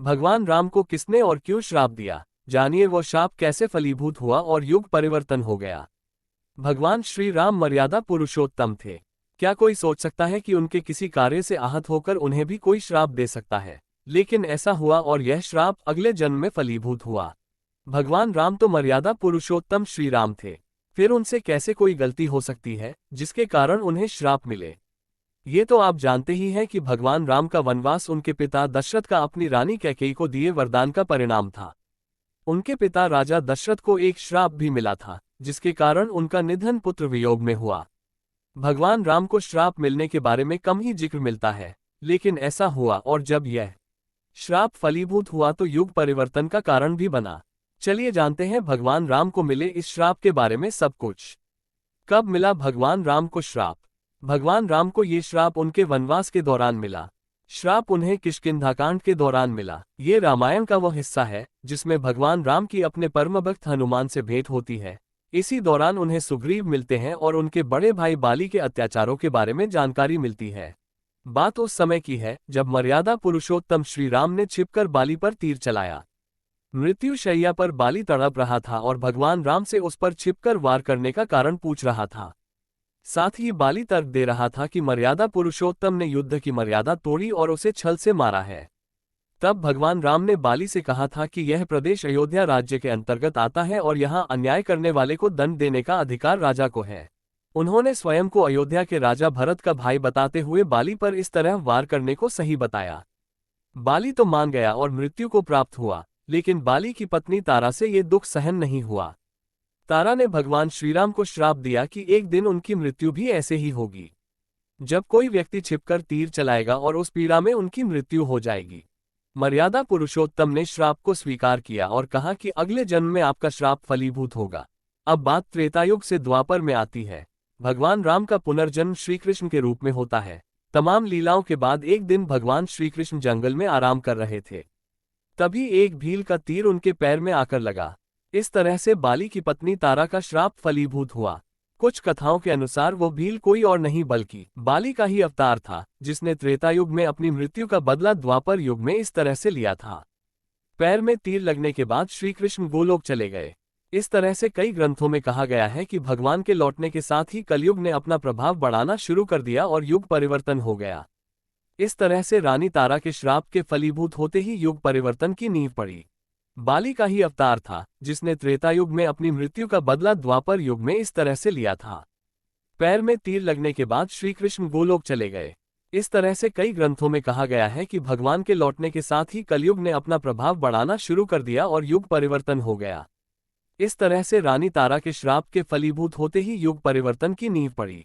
भगवान राम को किसने और क्यों श्राप दिया, जानिए वो श्राप कैसे फलीभूत हुआ और युग परिवर्तन हो गया। भगवान श्री राम मर्यादा पुरुषोत्तम थे। क्या कोई सोच सकता है कि उनके किसी कार्य से आहत होकर उन्हें भी कोई श्राप दे सकता है? लेकिन ऐसा हुआ और यह श्राप अगले जन्म में फलीभूत हुआ। भगवान राम तो मर्यादा पुरुषोत्तम श्री राम थे, फिर उनसे कैसे कोई गलती हो सकती है जिसके कारण उन्हें श्राप मिले? ये तो आप जानते ही हैं कि भगवान राम का वनवास उनके पिता दशरथ का अपनी रानी कैकेयी को दिए वरदान का परिणाम था। उनके पिता राजा दशरथ को एक श्राप भी मिला था, जिसके कारण उनका निधन पुत्र वियोग में हुआ। भगवान राम को श्राप मिलने के बारे में कम ही जिक्र मिलता है, लेकिन ऐसा हुआ और जब यह श्राप फलीभूत हुआ तो युग परिवर्तन का कारण भी बना। चलिए जानते हैं भगवान राम को मिले इस श्राप के बारे में सब कुछ। कब मिला भगवान राम को श्राप? भगवान राम को ये श्राप उनके वनवास के दौरान मिला। श्राप उन्हें किष्किंधाकांड के दौरान मिला। ये रामायण का वह हिस्सा है जिसमें भगवान राम की अपने परम भक्त हनुमान से भेंट होती है। इसी दौरान उन्हें सुग्रीव मिलते हैं और उनके बड़े भाई बाली के अत्याचारों के बारे में जानकारी मिलती है। बात उस समय की है जब मर्यादा पुरुषोत्तम श्री राम ने छिपकर बाली पर तीर चलाया। मृत्युशैया पर बाली तड़प रहा था और भगवान राम से उस पर छिपकर वार करने का कारण पूछ रहा था। साथ ही बाली तर्क दे रहा था कि मर्यादा पुरुषोत्तम ने युद्ध की मर्यादा तोड़ी और उसे छल से मारा है। तब भगवान राम ने बाली से कहा था कि यह प्रदेश अयोध्या राज्य के अंतर्गत आता है और यहां अन्याय करने वाले को दंड देने का अधिकार राजा को है। उन्होंने स्वयं को अयोध्या के राजा भरत का भाई बताते हुए बाली पर इस तरह वार करने को सही बताया। बाली तो मान गया और मृत्यु को प्राप्त हुआ, लेकिन बाली की पत्नी तारा से ये दुख सहन नहीं हुआ। तारा ने भगवान श्रीराम को श्राप दिया कि एक दिन उनकी मृत्यु भी ऐसे ही होगी, जब कोई व्यक्ति छिपकर तीर चलाएगा और उस पीड़ा में उनकी मृत्यु हो जाएगी। मर्यादा पुरुषोत्तम ने श्राप को स्वीकार किया और कहा कि अगले जन्म में आपका श्राप फलीभूत होगा। अब बात त्रेतायुग से द्वापर में आती है। भगवान राम का पुनर्जन्म श्रीकृष्ण के रूप में होता है। तमाम लीलाओं के बाद एक दिन भगवान श्रीकृष्ण जंगल में आराम कर रहे थे। तभी एक भील का तीर उनके पैर में आकर लगा। इस तरह से बाली की पत्नी तारा का श्राप फलीभूत हुआ। कुछ कथाओं के अनुसार वो भील कोई और नहीं बल्कि बाली का ही अवतार था, जिसने त्रेतायुग में अपनी मृत्यु का बदला द्वापर युग में इस तरह से लिया था। पैर में तीर लगने के बाद श्री कृष्ण गोलोक चले गए। इस तरह से कई ग्रंथों में कहा गया है कि भगवान के लौटने के साथ ही कलयुग ने अपना प्रभाव बढ़ाना शुरू कर दिया और युग परिवर्तन हो गया। इस तरह से रानी तारा के श्राप के फलीभूत होते ही युग परिवर्तन की नींव पड़ी। बाली का ही अवतार था, जिसने त्रेतायुग में अपनी मृत्यु का बदला द्वापर युग में इस तरह से लिया था। पैर में तीर लगने के बाद श्री कृष्ण गोलोक चले गए। इस तरह से कई ग्रंथों में कहा गया है कि भगवान के लौटने के साथ ही कलयुग ने अपना प्रभाव बढ़ाना शुरू कर दिया और युग परिवर्तन हो गया। इस तरह से रानी तारा के श्राप के फलीभूत होते ही युग परिवर्तन की नींव पड़ी।